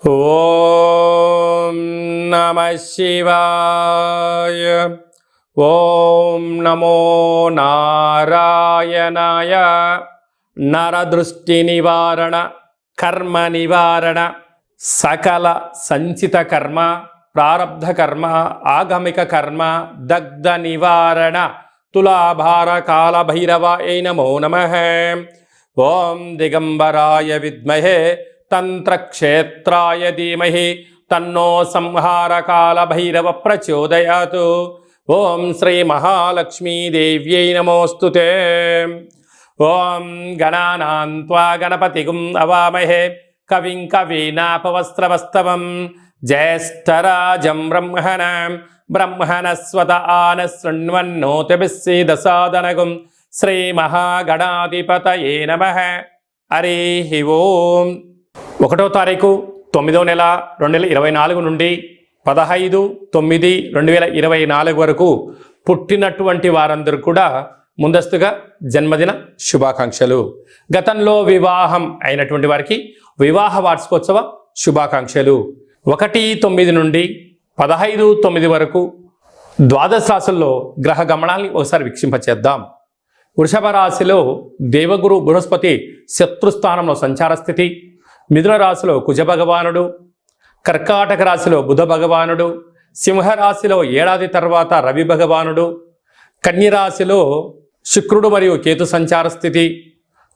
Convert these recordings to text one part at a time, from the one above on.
ఓం నమః శివాయ. ఓం నమో నారాయణాయ. నరదృష్టి నివారణ, కర్మ నివారణ, సకల సంచిత కర్మ, ప్రారబ్ధ కర్మ, ఆగమిక కర్మ, దగ్ధ నివారణ, తులాభార కాల భైరవాయ నమో నమః. ఓం దిగంబరాయ విద్మహే తంత్రక్షేత్రాయ ధీమహి తన్నో సంహారకాల భైరవ ప్రచోదయాత్. ఓం శ్రీ మహాలక్ష్మీదేవ్యై నమోస్తుతే. ఓం గణానాం త్వా గణపతిగుం అవామహే కవిం కవీనాపవస్త్రవస్తవం జ్యేష్ఠరాజం బ్రహ్మణస్వత ఆన శృణ్వన్నోతిభిస్సీదసాదనగుం. శ్రీ మహాగణాధిపతయే నమః. హరి ఓం. 1వ తారీఖు 9వ నెల 2024 నుండి 15/9/2024 వరకు పుట్టినటువంటి వారందరూ కూడా ముందస్తుగా జన్మదిన శుభాకాంక్షలు. గతంలో వివాహం అయినటువంటి వారికి వివాహ వార్షికోత్సవ శుభాకాంక్షలు. 1/9 నుండి 15/9 వరకు ద్వాదశ రాశుల్లో గ్రహ గమనాల్ని ఒకసారి వీక్షింపచేద్దాం. వృషభ రాశిలో దేవగురు బృహస్పతి శత్రుస్థానంలో సంచార స్థితి. మిథున రాశిలో కుజ భగవానుడు, కర్కాటక రాశిలో బుధ భగవానుడు, సింహరాశిలో ఏడాది తర్వాత రవి భగవానుడు, కన్యరాశిలో శుక్రుడు మరియు కేతు సంచార స్థితి,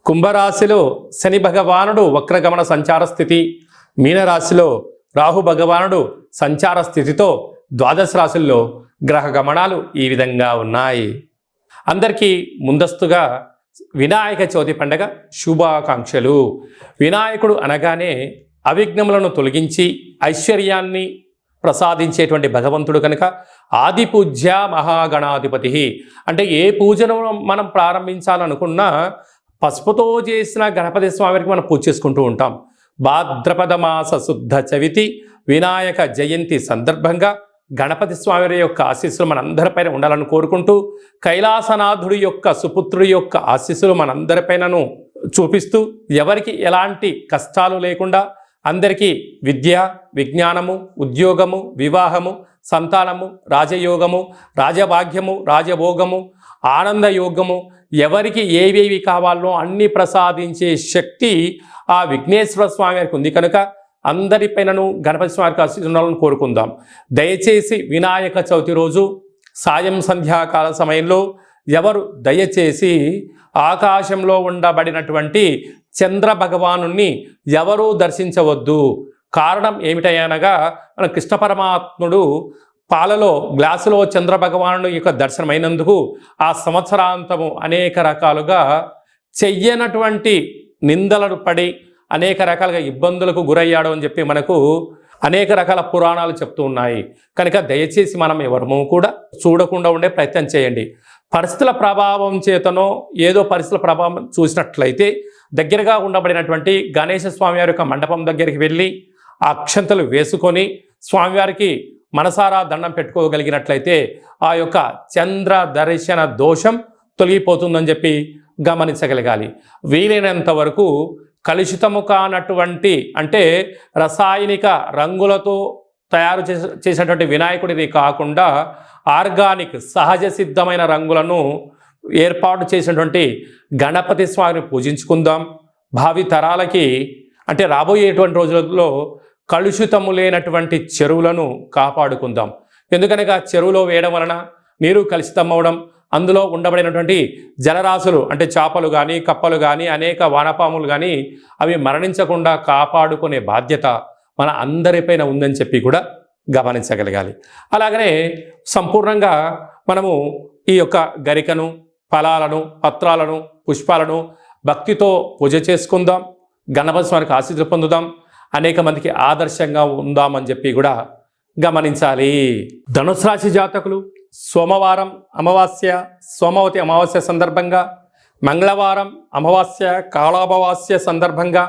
కుంభరాశిలో శని భగవానుడు వక్రగమన సంచార స్థితి, మీనరాశిలో రాహు భగవానుడు సంచార స్థితితో ద్వాదశ రాశుల్లో గ్రహ గమనాలు ఈ విధంగా ఉన్నాయి. అందరికీ ముందస్తుగా వినాయక చవితి పండగ శుభాకాంక్షలు. వినాయకుడు అనగానే అవిఘ్నములను తొలగించి ఐశ్వర్యాన్ని ప్రసాదించేటువంటి భగవంతుడు కనుక ఆది పూజ్య మహాగణాధిపతి. అంటే ఏ పూజను మనం ప్రారంభించాలనుకున్నా పసుపుతో చేసిన గణపతి స్వామికి మనం పూజ చేసుకుంటూ ఉంటాం. భాద్రపద మాస శుద్ధ చవితి వినాయక జయంతి సందర్భంగా గణపతి స్వామి యొక్క ఆశీస్సులు మనందరిపైన ఉండాలని కోరుకుంటూ, కైలాసనాథుడి యొక్క సుపుత్రుడి యొక్క ఆశీస్సులు మనందరిపైనను చూపిస్తూ, ఎవరికి ఎలాంటి కష్టాలు లేకుండా అందరికీ విద్య, విజ్ఞానము, ఉద్యోగము, వివాహము, సంతానము, రాజయోగము, రాజభాగ్యము, రాజభోగము, ఆనందయోగము, ఎవరికి ఏవేవి కావాలో అన్ని ప్రసాదించే శక్తి ఆ విఘ్నేశ్వర స్వామి వారికి ఉంది కనుక అందరిపైనను గణపతి స్వామికి ఆశీర్వాదాలను కోరుకుందాం. దయచేసి వినాయక చవితి రోజు సాయం సంధ్యాకాల సమయంలో ఎవరు దయచేసి ఆకాశంలో ఉండబడినటువంటి చంద్ర భగవానుణ్ణి ఎవరూ దర్శించవద్దు. కారణం ఏమిటనగా మన కృష్ణ పరమాత్ముడు పాలలో గ్లాసులో చంద్ర భగవానుడు యొక్క దర్శనమైనందుకు ఆ సంవత్సరాంతము అనేక రకాలుగా చెయ్యనటువంటి నిందలను పడి అనేక రకాలుగా ఇబ్బందులకు గురయ్యాడు అని చెప్పి మనకు అనేక రకాల పురాణాలు చెప్తూ ఉన్నాయి. కనుక దయచేసి మనం ఎవరము కూడా చూడకుండా ఉండే ప్రయత్నం చేయండి. పరిస్థితుల ప్రభావం చేతనో ఏదో పరిస్థితుల ప్రభావం చూసినట్లయితే దగ్గరగా ఉండబడినటువంటి గణేశ స్వామివారి యొక్క మండపం దగ్గరికి వెళ్ళి ఆ అక్షంతలు వేసుకొని స్వామివారికి మనసారా దండం పెట్టుకోగలిగినట్లయితే ఆ యొక్క చంద్ర దర్శన దోషం తొలగిపోతుందని చెప్పి గమనించగలగాలి. వీలైనంత వరకు కలుషితము కానటువంటి, అంటే రసాయనిక రంగులతో తయారు చేసినటువంటి వినాయకుడిని కాకుండా ఆర్గానిక్ సహజ సిద్ధమైన రంగులను ఏర్పాటు చేసినటువంటి గణపతి స్వామిని పూజించుకుందాం. భావి తరాలకి, అంటే రాబోయేటువంటి రోజులలో కలుషితము లేనటువంటి చెరువులను కాపాడుకుందాం. ఎందుకనగా చెరువులో వేయడం వలన నీరు కలుషితం అవ్వడం, అందులో ఉండబడినటువంటి జలరాశులు అంటే చేపలు కానీ, కప్పలు కానీ, అనేక వానపాములు కానీ అవి మరణించకుండా కాపాడుకునే బాధ్యత మన అందరిపైన ఉందని చెప్పి కూడా గమనించగలగాలి. అలాగనే సంపూర్ణంగా మనము ఈ యొక్క గరికను, ఫలాలను, పత్రాలను, పుష్పాలను భక్తితో పూజ చేసుకుందాం. గణపతి స్వామికి ఆశీస్సులు పొందుదాం. అనేక మందికి ఆదర్శంగా ఉందామని చెప్పి కూడా గమనించాలి. ధనుసు రాశి జాతకులు సోమవారం అమావాస్య, సోమవతి అమావాస్య సందర్భంగా, మంగళవారం అమావాస్య కాళామావాస్య సందర్భంగా,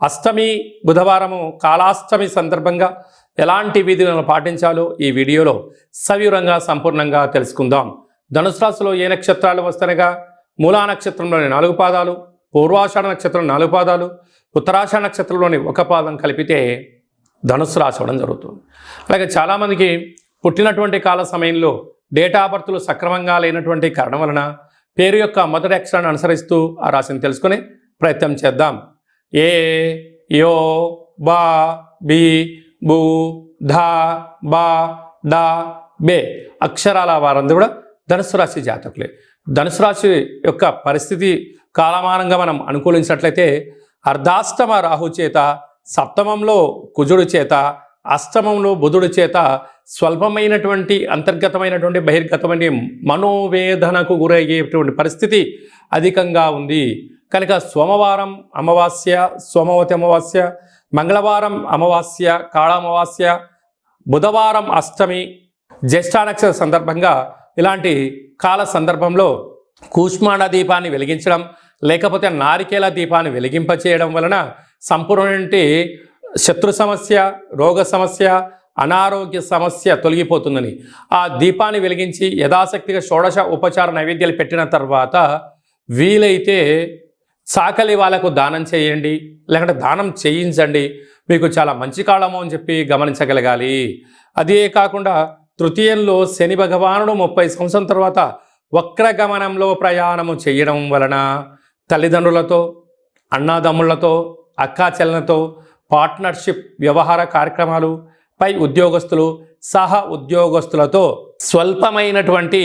అష్టమి బుధవారము కాళాష్టమి సందర్భంగా ఎలాంటి విధులను పాటించాలో ఈ వీడియోలో సవివరంగా సంపూర్ణంగా తెలుసుకుందాం. ధనుసు రాశిలో ఏ నక్షత్రాలు వస్తనగా మూలా నక్షత్రంలోని 4 పాదాలు, పూర్వాషాఢ నక్షత్రం 4 పాదాలు, ఉత్తరాషాఢ నక్షత్రంలోని 1 పాదం కలిపితే ధనుస్సు రాశి అవ్వడం జరుగుతుంది. అలాగే చాలామందికి పుట్టినటువంటి కాల సమయంలో డేట్ ఆఫ్ బర్త్లు సక్రమంగా లేనటువంటి కారణం వలన పేరు యొక్క మొదటి అక్షరాన్ని అనుసరిస్తూ ఆ రాశిని తెలుసుకునే ప్రయత్నం చేద్దాం. ఏ, యో, బా, బి, బు, ధా, బా, డా, బే అక్షరాల వారందరూ కూడా ధనుసు రాశి జాతకులే. ధనుసు రాశి యొక్క పరిస్థితి కాలమానంగా మనం అనుకూలించినట్లయితే అర్ధాష్టమ రాహు చేత, సప్తమంలో కుజుడు చేత, అష్టమంలో బుధుడి చేత స్వల్పమైనటువంటి అంతర్గతమైనటువంటి బహిర్గతమైన మనోవేదనకు గురయ్యేటువంటి పరిస్థితి అధికంగా ఉంది. కనుక సోమవారం అమావాస్య, సోమవతి అమావాస్య, మంగళవారం అమావాస్య, కాళామావాస్య, బుధవారం అష్టమి, జ్యేష్ఠ నక్షత్ర సందర్భంగా ఇలాంటి కాల సందర్భంలో కూష్మాండ దీపాన్ని వెలిగించడం లేకపోతే నారికేల దీపాన్ని వెలిగింపచేయడం వలన సంపూర్ణ శత్రు సమస్య, రోగ సమస్య, అనారోగ్య సమస్య తొలగిపోతుందని ఆ దీపాన్ని వెలిగించి యథాశక్తిగా షోడశ ఉపచార నైవేద్యాలు పెట్టిన తర్వాత వీలైతే సాకలి వాళ్ళకు దానం చేయండి, లేకుంటే దానం చేయించండి. మీకు చాలా మంచి కాలము అని చెప్పి గమనించగలగాలి. అదే కాకుండా తృతీయంలో శని భగవానుడు 30 సంవత్సరం తర్వాత వక్రగమనంలో ప్రయాణము చేయడం వలన తల్లిదండ్రులతో, అన్నాదమ్ముళ్లతో, అక్కా చెల్లెలతో పార్ట్నర్షిప్ వ్యవహార కార్యక్రమాలు, పై ఉద్యోగస్తులు, సహ ఉద్యోగస్తులతో స్వల్పమైనటువంటి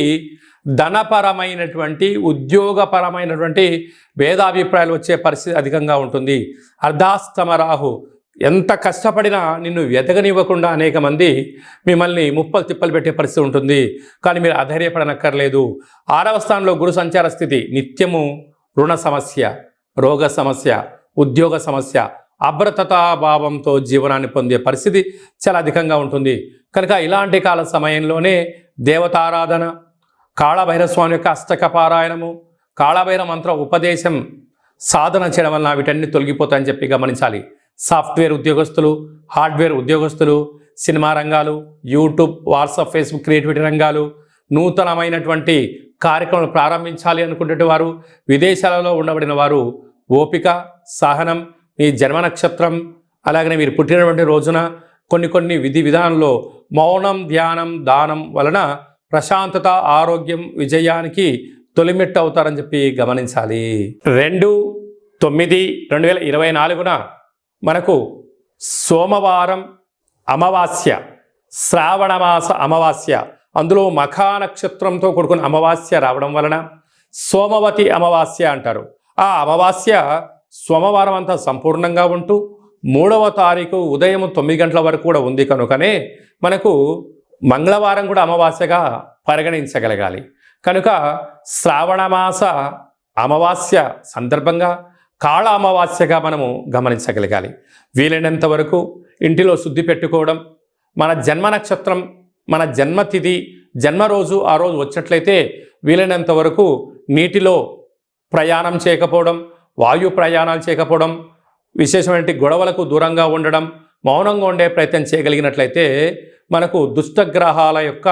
ధనపరమైనటువంటి ఉద్యోగపరమైనటువంటి భేదాభిప్రాయాలు వచ్చే పరిస్థితి అధికంగా ఉంటుంది. అర్ధాష్టమ రాహు ఎంత కష్టపడినా నిన్ను ఎదగనివ్వకుండా అనేక మంది మిమ్మల్ని ముప్పలు తిప్పలు పెట్టే పరిస్థితి ఉంటుంది. కానీ మీరు అధైర్యపడనక్కర్లేదు. 6వ స్థానంలో గురు సంచార స్థితి నిత్యము రుణ సమస్య, రోగ సమస్య, ఉద్యోగ సమస్య, అభ్రతతాభావంతో జీవనాన్ని పొందే పరిస్థితి చాలా అధికంగా ఉంటుంది. కనుక ఇలాంటి కాల సమయంలోనే దేవతారాధన, కాళభైరస్వామి యొక్క అష్టక పారాయణము, కాళభైర మంత్ర ఉపదేశం సాధన చేయడం వలన వీటన్ని తొలగిపోతాయని చెప్పి గమనించాలి. సాఫ్ట్వేర్ ఉద్యోగస్తులు, హార్డ్వేర్ ఉద్యోగస్తులు, సినిమా రంగాలు, యూట్యూబ్, వాట్సాప్, ఫేస్బుక్ క్రియేటివిటీ రంగాలు, నూతనమైనటువంటి కార్యక్రమాలు ప్రారంభించాలి అనుకునే వారు, విదేశాలలో ఉండబడిన వారు ఓపిక, సహనం, మీ జన్మ నక్షత్రం అలాగనే మీరు పుట్టినటువంటి రోజున కొన్ని విధి విధానంలో మౌనం, ధ్యానం, దానం వలన ప్రశాంతత, ఆరోగ్యం, విజయానికి తొలిమెట్టు అవుతారని చెప్పి గమనించాలి. 2/9/2024 మనకు సోమవారం అమావాస్య, శ్రావణమాస అమావాస్య, అందులో మఖా నక్షత్రంతో కూడుకున్న అమావాస్య రావడం వలన సోమవతి అమావాస్య అంటారు. ఆ అమావాస్య సోమవారం అంతా సంపూర్ణంగా ఉంటూ 3వ తారీఖు ఉదయం 9 గంటల వరకు కూడా ఉంది. కనుకనే మనకు మంగళవారం కూడా అమావాస్యగా పరిగణించగలగాలి. కనుక శ్రావణమాస అమావాస్య సందర్భంగా కాళ అమావాస్యగా మనము గమనించగలగాలి. వీలైనంత వరకు ఇంటిలో శుద్ధి పెట్టుకోవడం, మన జన్మ నక్షత్రం, మన జన్మతిథి, జన్మరోజు ఆ రోజు వచ్చినట్లయితే వీలైనంత వరకు నీటిలో ప్రయాణం చేయకపోవడం, వాయు ప్రయాణాలు చేయకపోవడం, విశేషమైన గొడవలకు దూరంగా ఉండడం, మౌనంగా ఉండే ప్రయత్నం చేయగలిగినట్లయితే మనకు దుష్టగ్రహాల యొక్క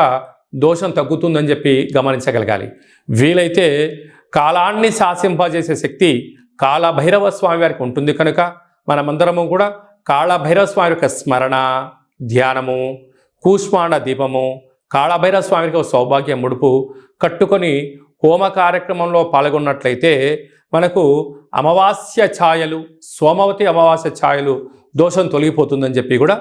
దోషం తగ్గుతుందని చెప్పి గమనించగలగాలి. వీలైతే కాలాన్ని శాసింపజేసే శక్తి కాళభైరవ స్వామి వారికి ఉంటుంది. కనుక మనమందరము కూడా కాళభైరవ స్వామి యొక్క స్మరణ, ధ్యానము, కూష్మాండ దీపము, కాళభైరవ స్వామికి సౌభాగ్య ముడుపు కట్టుకొని హోమ కార్యక్రమంలో పాల్గొన్నట్లయితే మనకు అమావాస్య ఛాయలు, సోమవతి అమావాస్య ఛాయలు దోషం తొలగిపోతుందని చెప్పి కూడా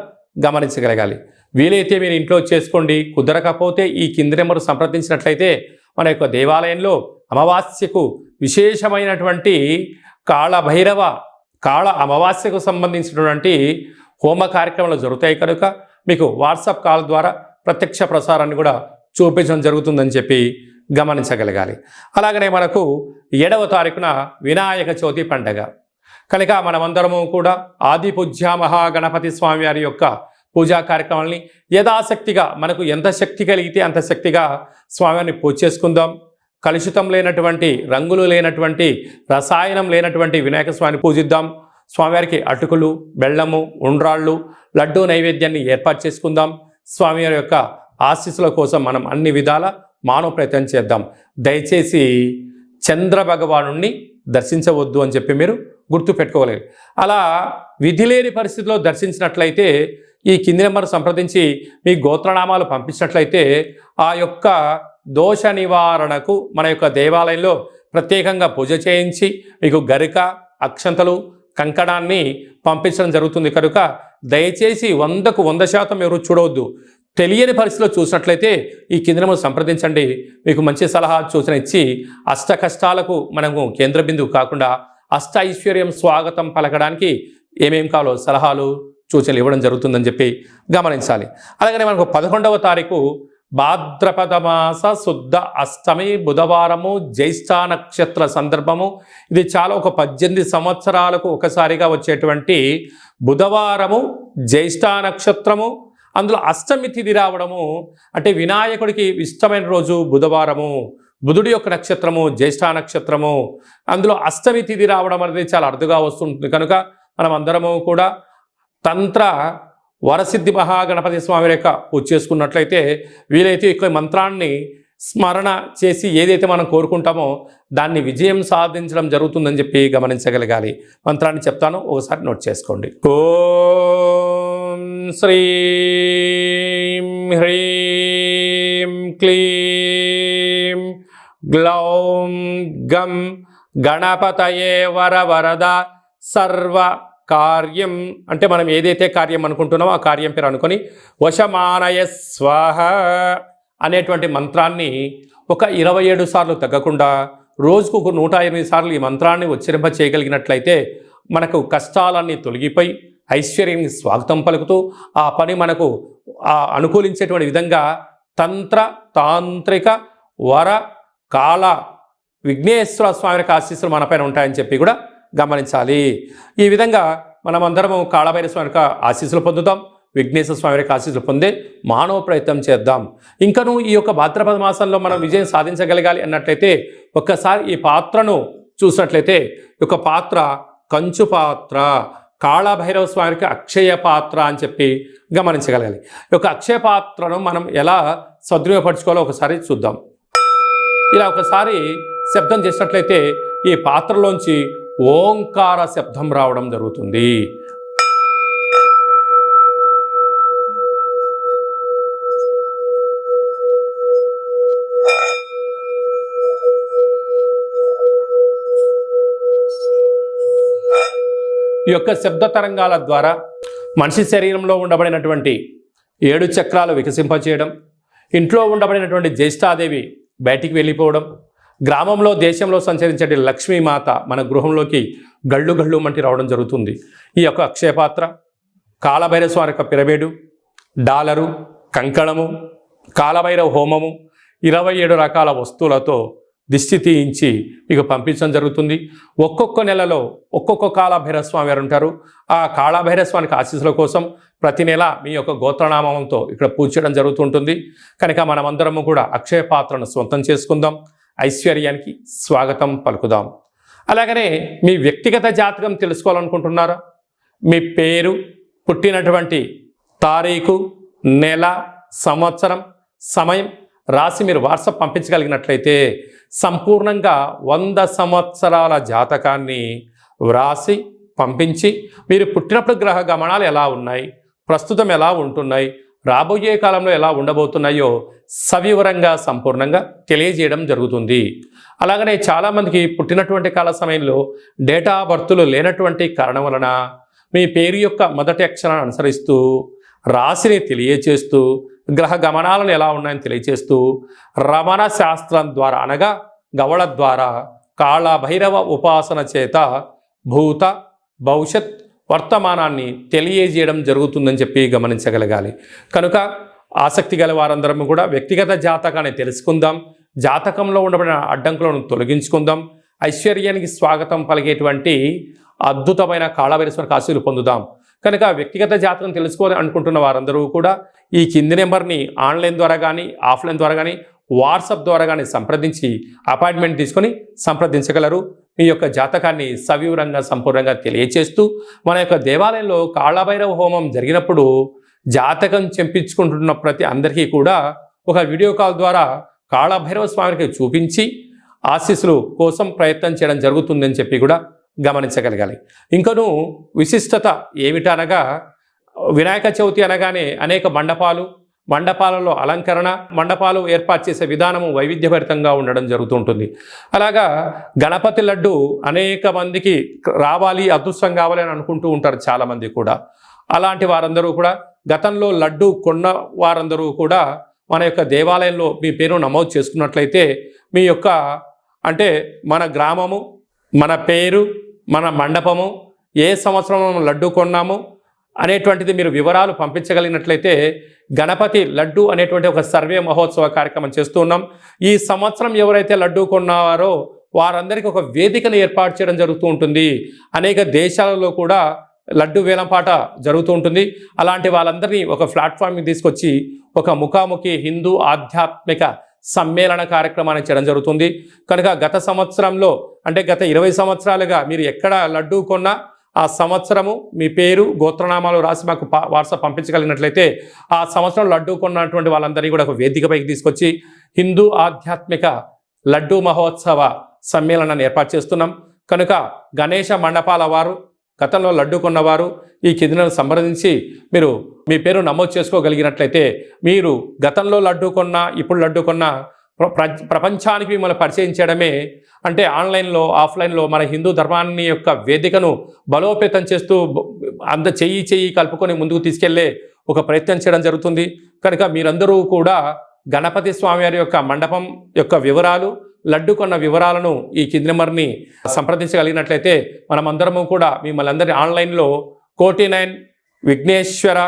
గమనించగలగాలి. వీలైతే మీరు ఇంట్లో చేసుకోండి. కుదరకపోతే ఈ కింది నెంబర్ సంప్రదించినట్లయితే మన యొక్క దేవాలయంలో అమావాస్యకు విశేషమైనటువంటి కాళభైరవ కాళ అమావాస్యకు సంబంధించినటువంటి హోమ కార్యక్రమాలు జరుగుతాయి. కనుక మీకు వాట్సాప్ కాల్ ద్వారా ప్రత్యక్ష ప్రసారాన్ని కూడా చూపించడం జరుగుతుందని చెప్పి గమనించగలగాలి. అలాగనే మనకు 7వ తారీఖున వినాయక చవితి పండగ. కనుక మనమందరము కూడా ఆది పూజ్య మహాగణపతి స్వామి వారి యొక్క పూజా కార్యక్రమాలని యథాశక్తిగా మనకు ఎంత శక్తి కలిగితే అంత శక్తిగా స్వామివారిని పూజ చేసుకుందాం. కలుషితం లేనటువంటి, రంగులు లేనటువంటి, రసాయనం లేనటువంటి వినాయక స్వామిని పూజిద్దాం. స్వామివారికి అటుకులు, బెల్లము, ఉండ్రాళ్ళు, లడ్డూ నైవేద్యాన్ని ఏర్పాటు చేసుకుందాం. స్వామివారి యొక్క ఆశీస్సుల కోసం మనం అన్ని విధాల మానవ ప్రయత్నం చేద్దాం. దయచేసి చంద్ర భగవానుణ్ణి దర్శించవద్దు అని చెప్పి మీరు గుర్తు పెట్టుకోగలరు. అలా విధి లేని పరిస్థితిలో దర్శించినట్లయితే ఈ కింది నెంబర్ సంప్రదించి మీ గోత్రనామాలు పంపించినట్లయితే ఆ యొక్క దోష నివారణకు మన యొక్క దేవాలయంలో ప్రత్యేకంగా పూజ చేయించి మీకు గరిక, అక్షంతలు, కంకణాన్ని పంపించడం జరుగుతుంది. కనుక దయచేసి 100కు 100% ఎవరు చూడవద్దు. తెలియని పరిస్థితిలో చూసినట్లయితే ఈ కింది నెంబర్ సంప్రదించండి. మీకు మంచి సలహా సూచన ఇచ్చి అష్ట కష్టాలకు మనము కేంద్ర బిందువు కాకుండా అష్ట ఐశ్వర్యం స్వాగతం పలకడానికి ఏమేం కావాలో సలహాలు సూచనలు ఇవ్వడం జరుగుతుందని చెప్పి గమనించాలి. అలాగనే మనకు 11వ తారీఖు భాద్రపద మాస శుద్ధ అష్టమి బుధవారము, జ్యేష్ఠ నక్షత్ర సందర్భము. ఇది చాలా ఒక 18 సంవత్సరాలకు ఒకసారిగా వచ్చేటువంటి బుధవారము, జ్యేష్ఠ నక్షత్రము, అందులో అష్టమి తిథి రావడము. అంటే వినాయకుడికి ఇష్టమైన రోజు బుధవారము, బుధుడి యొక్క నక్షత్రము జ్యేష్ఠ నక్షత్రము, అందులో అష్టమి తిథి రావడం అనేది చాలా అరుదుగా వస్తుంటుంది. కనుక మనం అందరము కూడా తంత్ర వరసిద్ధి మహాగణపతి స్వామి యొక్క పూజ చేసుకున్నట్లయితే వీలైతే ఈ మంత్రాన్ని స్మరణ చేసి ఏదైతే మనం కోరుకుంటామో దాన్ని విజయం సాధించడం జరుగుతుందని చెప్పి గమనించగలగాలి. మంత్రాన్ని చెప్తాను, ఒకసారి నోట్ చేసుకోండి. ఓం శ్రీం హ్రీం క్లీం గ్లౌం గం గణపతయే వరవరద సర్వ కార్యం. అంటే మనం ఏదైతే కార్యం అనుకుంటున్నామో ఆ కార్యం పేరు అనుకొని వశమానయ స్వాహ అనేటువంటి మంత్రాన్ని ఒక 27 సార్లు తగ్గకుండా రోజుకు ఒక 108 సార్లు ఈ మంత్రాన్ని ఉచ్చరింప చేయగలిగినట్లయితే మనకు కష్టాలన్నీ తొలగిపోయి ఐశ్వర్యానికి స్వాగతం పలుకుతూ ఆ పని మనకు అనుకూలించేటువంటి విధంగా తంత్ర తాంత్రిక వర కాల విఘ్నేశ్వర స్వామి యొక్క ఆశీస్సులు మనపైన ఉంటాయని చెప్పి కూడా గమనించాలి. ఈ విధంగా మనం అందరము కాళభైరవ స్వామి యొక్క ఆశీస్సులు పొందుతాం, విఘ్నేశ్వర స్వామి యొక్క ఆశీస్సులు పొందే మానవ ప్రయత్నం చేద్దాం. ఇంకను ఈ యొక్క భాద్రపద మాసంలో మనం విజయం సాధించగలగాలి అన్నట్లయితే ఒక్కసారి ఈ పాత్రను చూసినట్లయితే ఈ యొక్క పాత్ర కంచు పాత్ర, కాళభైరవ స్వామికి అక్షయ పాత్ర అని చెప్పి గమనించగలగాలి. ఈ యొక్క అక్షయ పాత్రను మనం ఎలా సద్వినియోగపరచుకోవాలో ఒకసారి చూద్దాం. ఇలా ఒకసారి శబ్దం చేసినట్లయితే ఈ పాత్రలోంచి ఓంకార శబ్దం రావడం జరుగుతుంది. ఈ యొక్క శబ్ద తరంగాల ద్వారా మనిషి శరీరంలో ఉండబడినటువంటి 7 చక్రాలు వికసింపచేయడం, ఇంట్లో ఉండబడినటువంటి జ్యేష్ఠాదేవి బయటికి వెళ్ళిపోవడం, గ్రామంలో దేశంలో సంచరించే లక్ష్మీమాత మన గృహంలోకి గళ్ళు గళ్ళు మంటి రావడం జరుగుతుంది. ఈ యొక్క అక్షయపాత్ర, కాళభైరవ స్వామి యొక్క పిరమిడు, డాలరు, కంకణము, కాళభైరవ హోమము, 27 రకాల వస్తువులతో దిష్టి తీయించి మీకు పంపించడం జరుగుతుంది. ఒక్కొక్క నెలలో ఒక్కొక్క కాళభైరవ స్వామి వారు ఉంటారు. ఆ కాళభైరవ స్వామికి ఆశీస్సుల కోసం ప్రతి నెల మీ యొక్క గోత్రనామంతో ఇక్కడ పూజ చేయడం జరుగుతుంటుంది. కనుక మనమందరము కూడా అక్షయ పాత్రను సొంతం చేసుకుందాం, ఐశ్వర్యానికి స్వాగతం పలుకుదాం. అలాగనే మీ వ్యక్తిగత జాతకం తెలుసుకోవాలనుకుంటున్నారా? మీ పేరు, పుట్టినటువంటి తారీఖు, నెల, సంవత్సరం, సమయం రాసి మీరు వాట్సాప్ పంపించగలిగినట్లయితే సంపూర్ణంగా 100 సంవత్సరాల జాతకాన్ని వ్రాసి పంపించి మీరు పుట్టినప్పుడు గ్రహ గమనాలు ఎలా ఉన్నాయి, ప్రస్తుతం ఎలా ఉంటున్నాయి, రాబోయే కాలంలో ఎలా ఉండబోతున్నాయో సవివరంగా సంపూర్ణంగా తెలియజేయడం జరుగుతుంది. అలాగనే చాలామందికి పుట్టినటువంటి కాల సమయంలో డేటా ఆఫ్ బర్త్లు లేనటువంటి కారణం వలన మీ పేరు యొక్క మొదటి అక్షరాన్ని అనుసరిస్తూ రాశిని తెలియచేస్తూ గ్రహ గమనాలను ఎలా ఉన్నాయని తెలియచేస్తూ రమణ శాస్త్రం ద్వారా అనగా గవళ ద్వారా కాళభైరవ ఉపాసన చేత భూత భవిష్యత్ వర్తమానాన్ని తెలియజేయడం జరుగుతుందని చెప్పి గమనించగలగాలి. కనుక ఆసక్తి గల వారందరం కూడా వ్యక్తిగత జాతకాన్ని తెలుసుకుందాం, జాతకంలో ఉండబడిన అడ్డంకులను తొలగించుకుందాం, ఐశ్వర్యానికి స్వాగతం పలిగేటువంటి అద్భుతమైన కాళభైరవ ఆశీస్సులు పొందుదాం. కనుక వ్యక్తిగత జాతకం తెలుసుకోవాలని అనుకుంటున్న వారందరూ కూడా ఈ కింది నెంబర్ని ఆన్లైన్ ద్వారా కానీ ఆఫ్లైన్ ద్వారా కానీ వాట్సాప్ ద్వారా కానీ సంప్రదించి అపాయింట్మెంట్ తీసుకొని సంప్రదించగలరు. మీ యొక్క జాతకాన్ని సవివరంగా సంపూర్ణంగా తెలియచేస్తూ మన యొక్క దేవాలయంలో కాళభైరవ హోమం జరిగినప్పుడు జాతకం చెప్పించుకుంటున్న ప్రతి అందరికీ కూడా ఒక వీడియో కాల్ ద్వారా కాళభైరవ స్వామికి చూపించి ఆశీస్సులు కోసం ప్రయత్నం చేయడం జరుగుతుందని చెప్పి కూడా గమనించగలగాలి. ఇంకనూ విశిష్టత ఏమిటనగా వినాయక చవితి అనగానే అనేక మండపాలలో అలంకరణ, మండపాలు ఏర్పాటు చేసే విధానము వైవిధ్యభరితంగా ఉండడం జరుగుతుంటుంది. అలాగా గణపతి లడ్డు అనేక మందికి రావాలి, అదృష్టం కావాలి అని అనుకుంటూ ఉంటారు చాలామంది కూడా. అలాంటి వారందరూ కూడా, గతంలో లడ్డు కొన్న వారందరూ కూడా మన యొక్క దేవాలయంలో మీ పేరు నమోదు చేసుకున్నట్లయితే మీ యొక్క అంటే మన గ్రామము, మన పేరు, మన మండపము, ఏ సంవత్సరం మనం లడ్డు కొన్నాము అనేటువంటిది మీరు వివరాలు పంపించగలిగినట్లయితే గణపతి లడ్డు అనేటువంటి ఒక సర్వే మహోత్సవ కార్యక్రమం చేస్తూ ఉన్నాం. ఈ సంవత్సరం ఎవరైతే లడ్డు కొన్నారో వారందరికీ ఒక వేదికను ఏర్పాటు చేయడం జరుగుతూ ఉంటుంది. అనేక దేశాలలో కూడా లడ్డు వేలంపాట జరుగుతూ ఉంటుంది. అలాంటి వాళ్ళందరినీ ఒక ప్లాట్ఫామ్కి తీసుకొచ్చి ఒక ముఖాముఖి హిందూ ఆధ్యాత్మిక సమ్మేళన కార్యక్రమాన్ని చేయడం జరుగుతుంది. కనుక గత సంవత్సరంలో అంటే గత 20 సంవత్సరాలుగా మీరు ఎక్కడ లడ్డు కొన్నా ఆ సంవత్సరము మీ పేరు, గోత్రనామాలు రాసి మాకు వాట్సాప్ పంపించగలిగినట్లయితే ఆ సంవత్సరం లడ్డు కొన్నటువంటి వాళ్ళందరినీ కూడా ఒక వేదికపైకి తీసుకొచ్చి హిందూ ఆధ్యాత్మిక లడ్డు మహోత్సవ సమ్మేళనాన్ని ఏర్పాటు చేస్తున్నాం. కనుక గణేష మండపాల వారు, గతంలో లడ్డు కొన్నవారు ఈ కిందను సంప్రదించి మీరు మీ పేరు నమోదు చేసుకోగలిగినట్లయితే మీరు గతంలో లడ్డు కొన్నా ఇప్పుడు లడ్డు కొన్నా ప్రపంచానికి మిమ్మల్ని పరిచయం చేయడమే అంటే ఆన్లైన్లో ఆఫ్లైన్లో మన హిందూ ధర్మాన్ని యొక్క వేదికను బలోపేతం చేస్తూ చెయ్యి కలుపుకొని ముందుకు తీసుకెళ్లే ఒక ప్రయత్నం చేయడం జరుగుతుంది. కనుక మీరందరూ కూడా గణపతి స్వామివారి యొక్క మండపం యొక్క వివరాలు, లడ్డు కొన్న వివరాలను ఈ కింది నెంబర్ని సంప్రదించగలిగినట్లయితే మనమందరము కూడా మిమ్మల్ని అందరి ఆన్లైన్లో 49 విఘ్నేశ్వర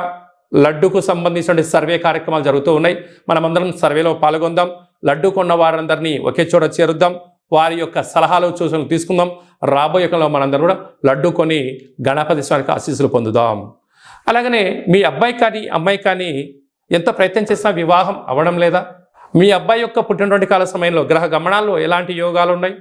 లడ్డుకు సంబంధించిన సర్వే కార్యక్రమాలు జరుగుతూ ఉన్నాయి. మనమందరం సర్వేలో పాల్గొందాం. లడ్డు కొన్న వారందరినీ ఒకే చోట చేరుద్దాం. వారి యొక్క సలహాలు సూచనలు తీసుకుందాం. రాబోయే కాలంలో మనందరం కూడా లడ్డు కొని గణపతి స్వామికి ఆశీస్సులు పొందుదాం. అలాగనే మీ అబ్బాయి కానీ అమ్మాయి కానీ ఎంత ప్రయత్నం చేసినా వివాహం అవ్వడం లేదా? మీ అబ్బాయి యొక్క పుట్టినటువంటి కాల సమయంలో గ్రహ గమనాల్లో ఎలాంటి యోగాలు ఉన్నాయి,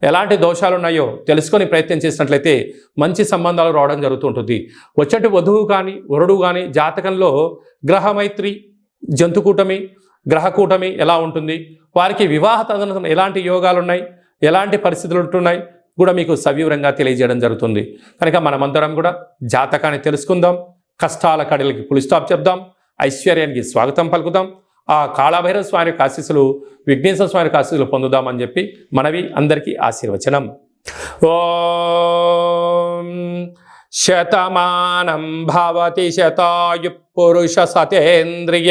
ఎలాంటి దోషాలు ఉన్నాయో తెలుసుకొని ప్రయత్నం చేసినట్లయితే మంచి సంబంధాలు రావడం జరుగుతుంటుంది. వచ్చేటి వధువు కానీ వరుడు కానీ జాతకంలో గ్రహమైత్రి, జంతుకూటమి, గ్రహకూటమి ఎలా ఉంటుంది, వారికి వివాహ తదనంతరం ఎలాంటి యోగాలు ఉన్నాయి, ఎలాంటి పరిస్థితులు ఉంటున్నాయి కూడా మీకు సవివరంగా తెలియజేయడం జరుగుతుంది. కనుక మనమందరం కూడా జాతకాన్ని తెలుసుకుందాం. కష్టాల కడలికి ఫుల్ స్టాప్ చెప్దాం. ఐశ్వర్యానికి స్వాగతం పలుకుదాం. ఆ కాళభైరవ స్వామి యొక్క ఆశీస్సులు, విఘ్నేశ్వర స్వామి యొక్క ఆశీస్సులు పొందుదామని చెప్పి మనవి అందరికీ ఆశీర్వచనం. ఓం శతమానం భవతి శతాయు పురుష సతేంద్రియ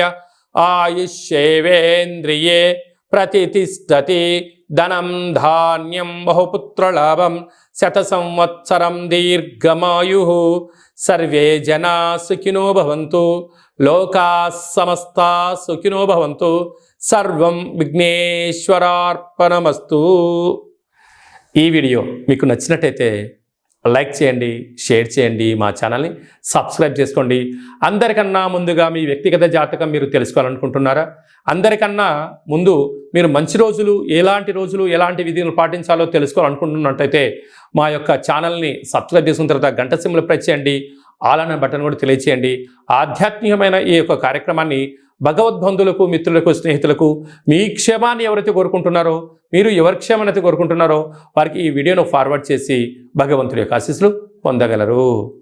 ఆయుష్యేవేంద్రియే ప్రతితిష్టతి ధనం ధాన్యం బహుపుత్రలాభం శత సంవత్సరం దీర్ఘమాయు సర్వే జనా సుఖినో భవంతు లోకా సమస్తా సుఖినో భవంతు సర్వం విఘ్నేశ్వరార్పణమస్తు. ఈ వీడియో మీకు నచ్చినట్టయితే లైక్ చేయండి, షేర్ చేయండి, మా ఛానల్ని సబ్స్క్రైబ్ చేసుకోండి. అందరికన్నా ముందుగా మీ వ్యక్తిగత జాతకం మీరు తెలుసుకోవాలనుకుంటున్నారా? అందరికన్నా ముందు మీరు మంచి రోజులు, ఎలాంటి విధులు పాటించాలో తెలుసుకోవాలనుకుంటున్నట్టయితే మా యొక్క ఛానల్ని సబ్స్క్రైబ్ చేసుకున్న తర్వాత గంట సింబల్ ప్రెస్ చేయండి, ఆల్ అనే బటన్ కూడా తెలియచేయండి. ఆధ్యాత్మికమైన ఈ యొక్క కార్యక్రమాన్ని భగవద్బంధులకు, మిత్రులకు, స్నేహితులకు మీ క్షేమాన్ని ఎవరైతే కోరుకుంటున్నారో, మీరు ఎవరి క్షేమాన్ని అయితే కోరుకుంటున్నారో వారికి ఈ వీడియోను ఫార్వర్డ్ చేసి భగవంతుడి యొక్క ఆశీస్సులు పొందగలరు.